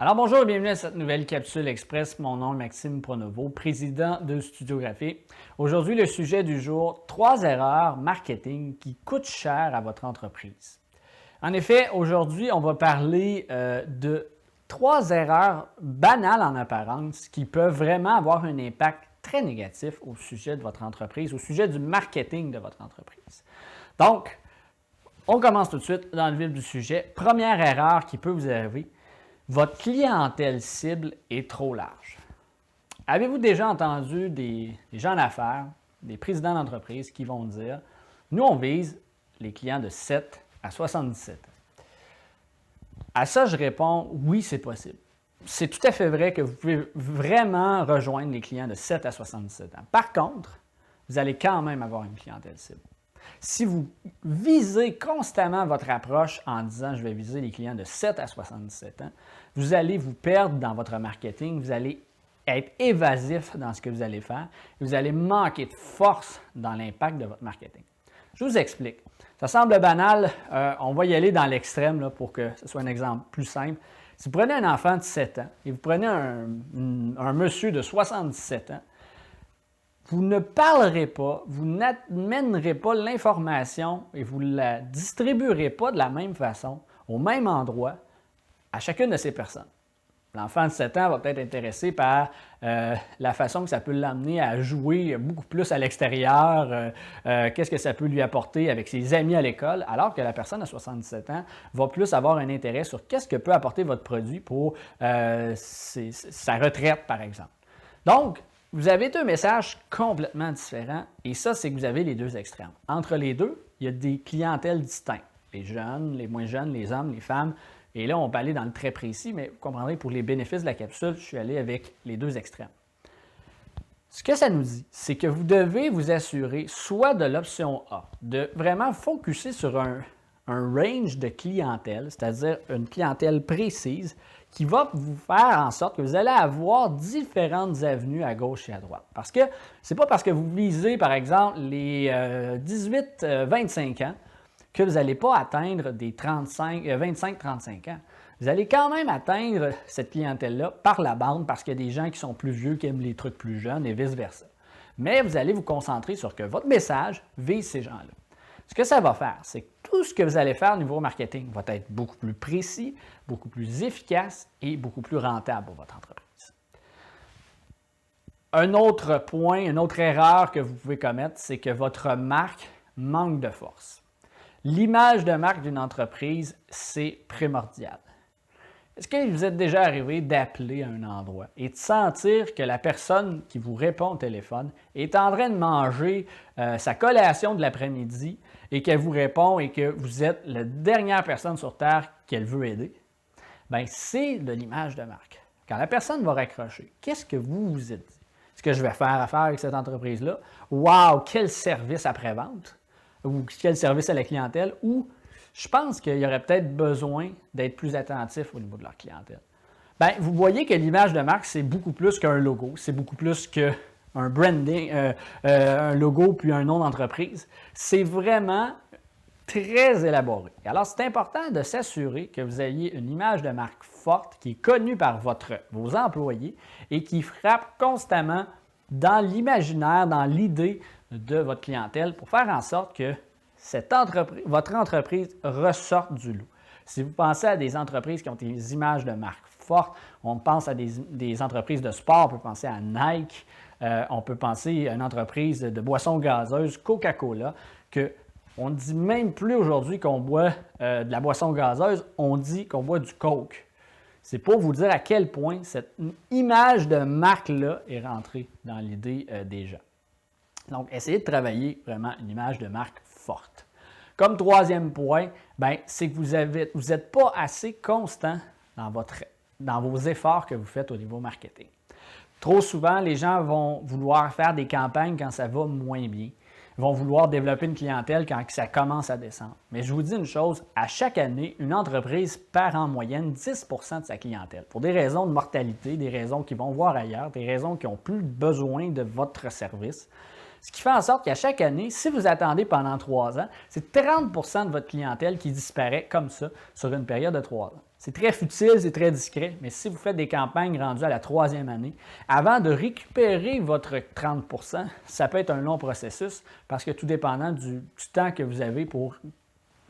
Alors bonjour et bienvenue à cette nouvelle capsule express. Mon nom est Maxime Pronovo, président de Studiographie. Aujourd'hui, le sujet du jour, 3 erreurs marketing qui coûtent cher à votre entreprise. En effet, aujourd'hui, on va parler de 3 erreurs banales en apparence qui peuvent vraiment avoir un impact très négatif au sujet de votre entreprise, au sujet du marketing de votre entreprise. Donc, on commence tout de suite dans le vif du sujet. Première erreur qui peut vous arriver. Votre clientèle cible est trop large. Avez-vous déjà entendu des gens d'affaires, des présidents d'entreprise qui vont dire « Nous, on vise les clients de 7 à 77 ans. » À ça, je réponds « Oui, c'est possible. » C'est tout à fait vrai que vous pouvez vraiment rejoindre les clients de 7 à 77 ans. Par contre, vous allez quand même avoir une clientèle cible. Si vous visez constamment votre approche en disant « je vais viser les clients de 7 à 77 ans », vous allez vous perdre dans votre marketing, vous allez être évasif dans ce que vous allez faire et vous allez manquer de force dans l'impact de votre marketing. Je vous explique. Ça semble banal, on va y aller dans l'extrême pour que ce soit un exemple plus simple. Si vous prenez un enfant de 7 ans et vous prenez un monsieur de 77 ans, vous ne parlerez pas, vous n'amènerez pas l'information et vous ne la distribuerez pas de la même façon, au même endroit, à chacune de ces personnes. L'enfant de 7 ans va peut-être être intéressé par la façon que ça peut l'amener à jouer beaucoup plus à l'extérieur, qu'est-ce que ça peut lui apporter avec ses amis à l'école, alors que la personne à 77 ans va plus avoir un intérêt sur qu'est-ce que peut apporter votre produit pour sa retraite, par exemple. Donc, vous avez deux messages complètement différents et ça, c'est que vous avez les deux extrêmes. Entre les deux, il y a des clientèles distinctes. Les jeunes, les moins jeunes, les hommes, les femmes. Et là, on peut aller dans le très précis, mais vous comprendrez, pour les bénéfices de la capsule, je suis allé avec les deux extrêmes. Ce que ça nous dit, c'est que vous devez vous assurer soit de l'option A, de vraiment focusser sur un range de clientèle, c'est-à-dire une clientèle précise, qui va vous faire en sorte que vous allez avoir différentes avenues à gauche et à droite. Parce que ce n'est pas parce que vous visez, par exemple, les 18-25 ans que vous n'allez pas atteindre des 25-35 ans. Vous allez quand même atteindre cette clientèle-là par la bande parce qu'il y a des gens qui sont plus vieux qui aiment les trucs plus jeunes et vice-versa. Mais vous allez vous concentrer sur que votre message vise ces gens-là. Ce que ça va faire, c'est que tout ce que vous allez faire au niveau marketing va être beaucoup plus précis, beaucoup plus efficace et beaucoup plus rentable pour votre entreprise. Un autre point, une autre erreur que vous pouvez commettre, c'est que votre marque manque de force. L'image de marque d'une entreprise, c'est primordial. Est-ce que vous êtes déjà arrivé d'appeler à un endroit et de sentir que la personne qui vous répond au téléphone est en train de manger sa collation de l'après-midi et qu'elle vous répond et que vous êtes la dernière personne sur Terre qu'elle veut aider? Bien, c'est de l'image de marque. Quand la personne va raccrocher, qu'est-ce que vous vous êtes dit? Est-ce que je vais faire affaire avec cette entreprise-là? Wow, quel service après-vente! Ou quel service à la clientèle? Ou je pense qu'il y aurait peut-être besoin d'être plus attentif au niveau de leur clientèle. Bien, vous voyez que l'image de marque, c'est beaucoup plus qu'un logo, c'est beaucoup plus qu'un branding, un logo puis un nom d'entreprise. C'est vraiment très élaboré. Alors, c'est important de s'assurer que vous ayez une image de marque forte qui est connue par vos employés et qui frappe constamment dans l'imaginaire, dans l'idée de votre clientèle pour faire en sorte que votre entreprise ressorte du lot. Si vous pensez à des entreprises qui ont des images de marque fortes, on pense à des entreprises de sport, on peut penser à Nike, on peut penser à une entreprise de boissons gazeuses, Coca-Cola, qu'on ne dit même plus aujourd'hui qu'on boit de la boisson gazeuse, on dit qu'on boit du Coke. C'est pour vous dire à quel point cette image de marque-là est rentrée dans l'idée des gens. Donc, essayez de travailler vraiment une image de marque forte. Comme troisième point, c'est que vous n'êtes pas assez constant dans vos efforts que vous faites au niveau marketing. Trop souvent, les gens vont vouloir faire des campagnes quand ça va moins bien. Ils vont vouloir développer une clientèle quand ça commence à descendre. Mais je vous dis une chose, à chaque année, une entreprise perd en moyenne 10 % de sa clientèle. Pour des raisons de mortalité, des raisons qu'ils vont voir ailleurs, des raisons qui n'ont plus besoin de votre service. Ce qui fait en sorte qu'à chaque année, si vous attendez pendant 3 ans, c'est 30 % de votre clientèle qui disparaît comme ça sur une période de 3 ans. C'est très futile, c'est très discret, mais si vous faites des campagnes rendues à la 3e année, avant de récupérer votre 30 ça peut être un long processus parce que tout dépendant du temps que vous avez pour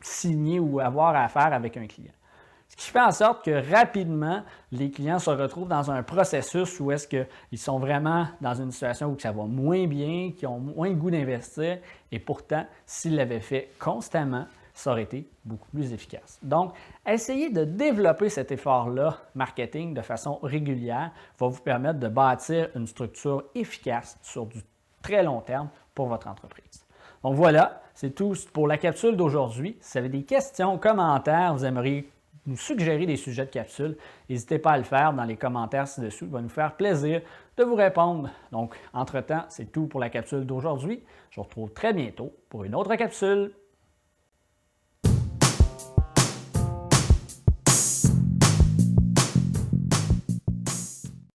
signer ou avoir affaire avec un client. Ce qui fait en sorte que rapidement, les clients se retrouvent dans un processus où est-ce qu'ils sont vraiment dans une situation où ça va moins bien, qu'ils ont moins le goût d'investir, et pourtant, s'ils l'avaient fait constamment, ça aurait été beaucoup plus efficace. Donc, essayez de développer cet effort-là, marketing, de façon régulière, va vous permettre de bâtir une structure efficace sur du très long terme pour votre entreprise. Donc voilà, c'est tout pour la capsule d'aujourd'hui. Si vous avez des questions, commentaires, vous aimeriez nous suggérer des sujets de capsule, n'hésitez pas à le faire dans les commentaires ci-dessous. Il va nous faire plaisir de vous répondre. Donc, entre-temps, c'est tout pour la capsule d'aujourd'hui. Je vous retrouve très bientôt pour une autre capsule.